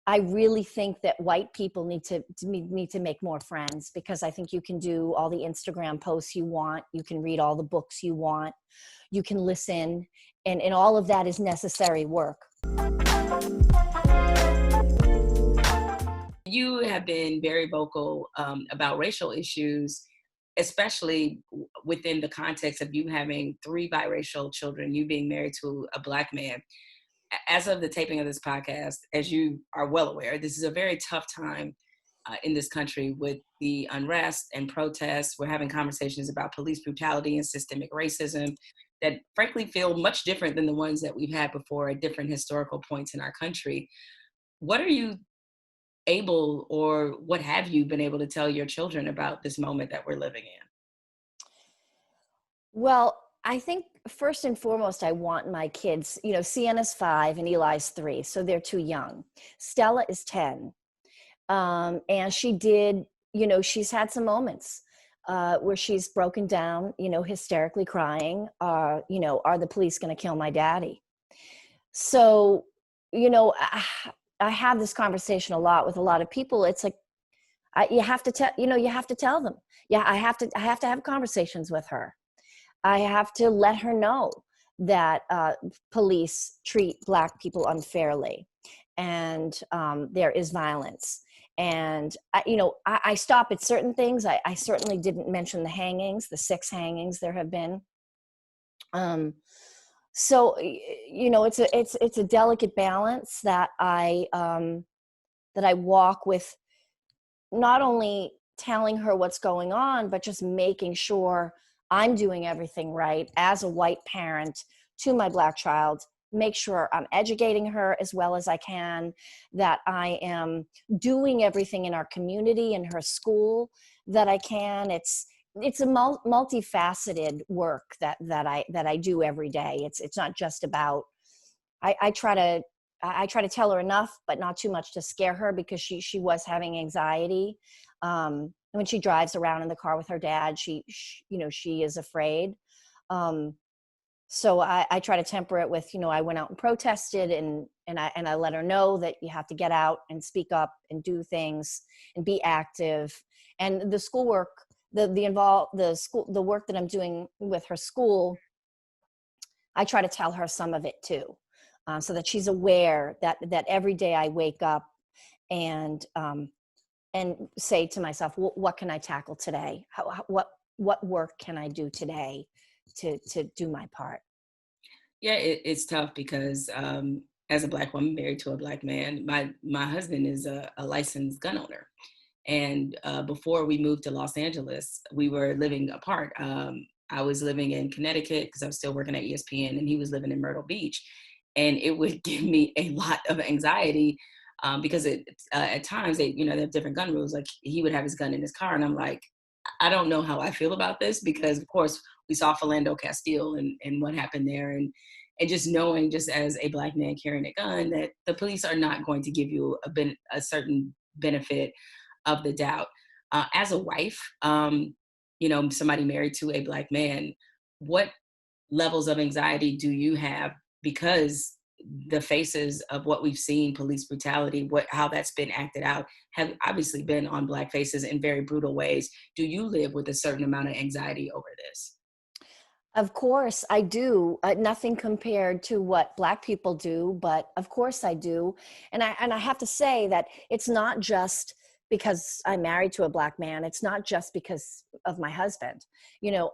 I really think that white people need to make more friends, because I think you can do all the Instagram posts you want. You can read all the books you want. You can listen, and all of that is necessary work. You have been very vocal about racial issues, especially within the context of you having 3 biracial children, you being married to a Black man. As of the taping of this podcast, as you are well aware, this is a very tough time in this country with the unrest and protests. We're having conversations about police brutality and systemic racism that frankly feel much different than the ones that we've had before at different historical points in our country. What are you able, or what have you been able to tell your children about this moment that we're living in? Well, I think first and foremost, I want my kids, Sienna's 5 and Eli's 3, so they're too young. Stella is 10. And she did, she's had some moments where she's broken down, hysterically crying, are the police going to kill my daddy? So, I have this conversation a lot with a lot of people. It's like, you have to tell them. Yeah, I have to have conversations with her. I have to let her know that police treat Black people unfairly, and there is violence. And I stop at certain things. I certainly didn't mention the hangings, the 6 hangings there have been. So it's a delicate balance that I walk with, not only telling her what's going on, but just making sure I'm doing everything right as a white parent to my Black child. Make sure I'm educating her as well as I can, that I am doing everything in our community, in her school, that I can. It's a multifaceted work that I do every day. It's not just about, I try to tell her enough, but not too much to scare her, because she was having anxiety. When she drives around in the car with her dad, she is afraid. So I try to temper it with, I went out and protested, and I let her know that you have to get out and speak up and do things and be active. And the schoolwork, the work that I'm doing with her school, I try to tell her some of it too, so that she's aware that every day I wake up and say to myself, what can I tackle today? What work can I do today to do my part? Yeah, it's tough because as a Black woman married to a Black man, my husband is a licensed gun owner. And before we moved to Los Angeles, we were living apart. I was living in Connecticut because I was still working at ESPN, and he was living in Myrtle Beach. And it would give me a lot of anxiety because at times they have different gun rules. Like, he would have his gun in his car, and I'm like, I don't know how I feel about this, because of course we saw Philando Castile and what happened there, and just knowing, just as a Black man carrying a gun, that the police are not going to give you a certain benefit of the doubt. As a wife, somebody married to a Black man, what levels of anxiety do you have? Because the faces of what we've seen, police brutality, how that's been acted out, have obviously been on Black faces in very brutal ways. Do you live with a certain amount of anxiety over this? Of course I do. Nothing compared to what Black people do, but of course I do. And I have to say that it's not just because I'm married to a Black man. It's not just because of my husband.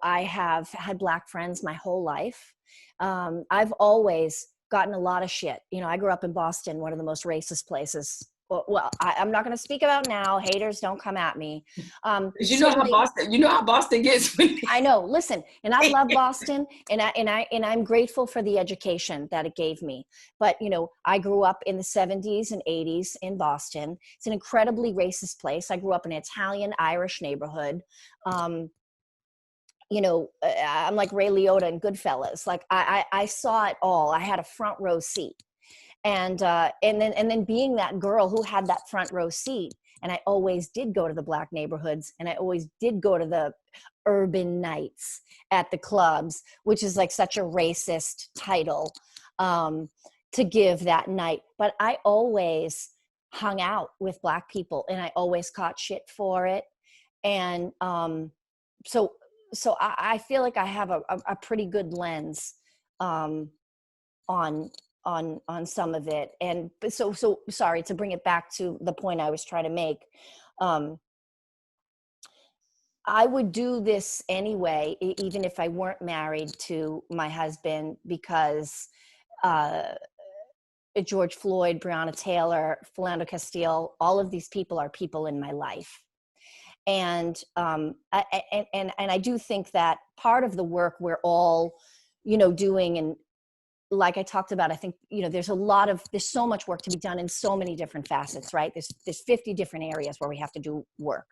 I have had Black friends my whole life. I've always gotten a lot of shit. I grew up in Boston, one of the most racist places. Well, I'm not going to speak about now. Haters, don't come at me. You know how Boston gets. I know. Listen, and I love Boston, and I'm grateful for the education that it gave me. But I grew up in the 70s and 80s in Boston. It's an incredibly racist place. I grew up in an Italian-Irish neighborhood. I'm like Ray Liotta in Goodfellas. Like I saw it all. I had a front row seat. And then being that girl who had that front row seat, and I always did go to the Black neighborhoods, and I always did go to the urban nights at the clubs, which is like such a racist title to give that night. But I always hung out with Black people, and I always caught shit for it. And so I feel like I have a pretty good lens on some of it. And so sorry, to bring it back to the point I was trying to make. I would do this anyway, even if I weren't married to my husband, because George Floyd, Breonna Taylor, Philando Castile, all of these people are people in my life. And I do think that part of the work we're all, doing, and like I talked about, I think, there's so much work to be done in so many different facets, right? There's 50 different areas where we have to do work.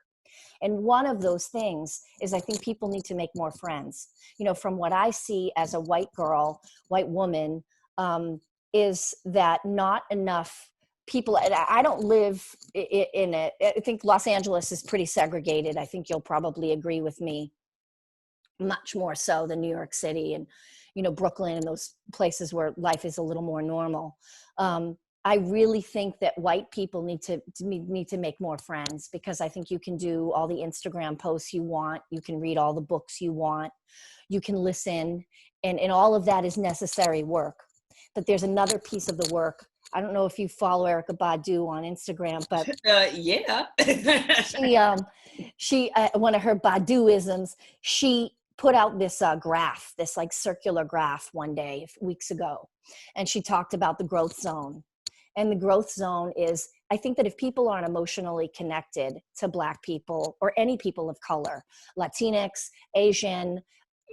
And one of those things is I think people need to make more friends. From what I see as a white girl, white woman, is that not enough people, and I don't live in it. I think Los Angeles is pretty segregated. I think you'll probably agree with me, much more so than New York City and, Brooklyn and those places where life is a little more normal. I really think that white people need to make more friends, because I think you can do all the Instagram posts you want. You can read all the books you want. You can listen, and all of that is necessary work. But there's another piece of the work. I don't know if you follow Erykah Badu on Instagram, but yeah. she one of her Baduisms, she put out this graph, this like circular graph one day, weeks ago. And she talked about the growth zone. And the growth zone is, I think that if people aren't emotionally connected to Black people or any people of color, Latinx, Asian,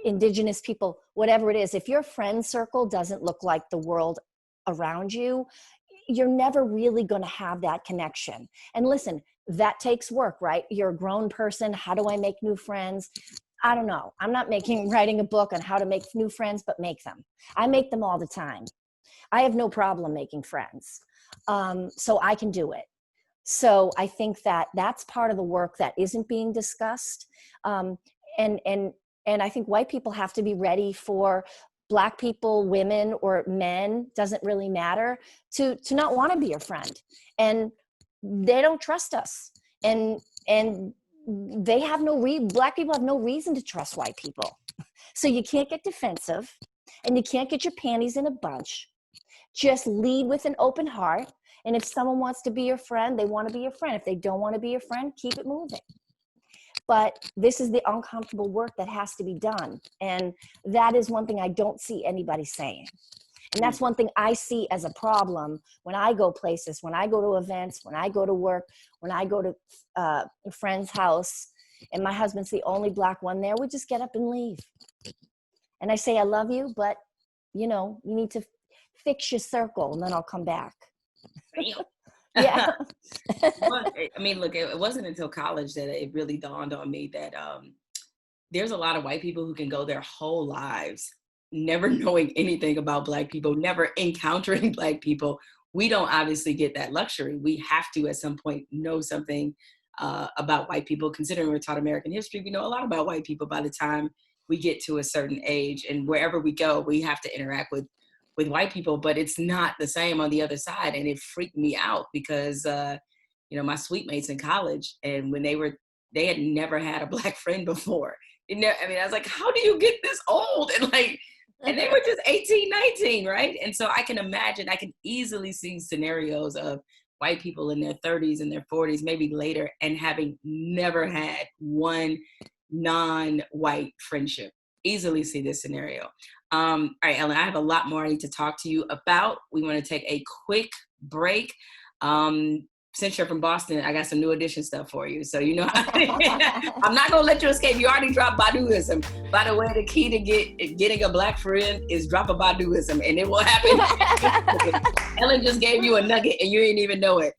Indigenous people, whatever it is, if your friend circle doesn't look like the world around you, you're never really going to have that connection. And listen, that takes work, right? You're a grown person. How do I make new friends? I don't know. I'm not writing a book on how to make new friends, but make them. I make them all the time. I have no problem making friends. So I can do it. So I think that that's part of the work that isn't being discussed. And I think white people have to be ready for Black people, women, or men, doesn't really matter, to not want to be your friend. And they don't trust us. And they have Black people have no reason to trust white people. So you can't get defensive, and you can't get your panties in a bunch. Just lead with an open heart. And if someone wants to be your friend, they want to be your friend. If they don't want to be your friend, keep it moving. But this is the uncomfortable work that has to be done. And that is one thing I don't see anybody saying. And that's one thing I see as a problem when I go places, when I go to events, when I go to work, when I go to a friend's house, and my husband's the only Black one there, we just get up and leave. And I say, I love you, but you need to fix your circle, and then I'll come back. Yeah. I mean, look, it wasn't until college that it really dawned on me that there's a lot of white people who can go their whole lives never knowing anything about Black people, never encountering Black people. We don't obviously get that luxury. We have to, at some point, know something about white people. Considering we're taught American history, we know a lot about white people by the time we get to a certain age. And wherever we go, we have to interact with white people, but it's not the same on the other side. And it freaked me out because, my suite mates in college, and when they had never had a Black friend before. I was like, how do you get this old? And they were just 18, 19, right? And so I can easily see scenarios of white people in their 30s and their 40s, maybe later, and having never had one non-white friendship. Easily see this scenario. All right, Ellen, I have a lot more I need to talk to you about. We want to take a quick break. Since you're from Boston, I got some New Edition stuff for you. So, I'm not going to let you escape. You already dropped Baduism. By the way, the key to getting a Black friend is drop a Baduism, and it will happen. Ellen just gave you a nugget, and you didn't even know it.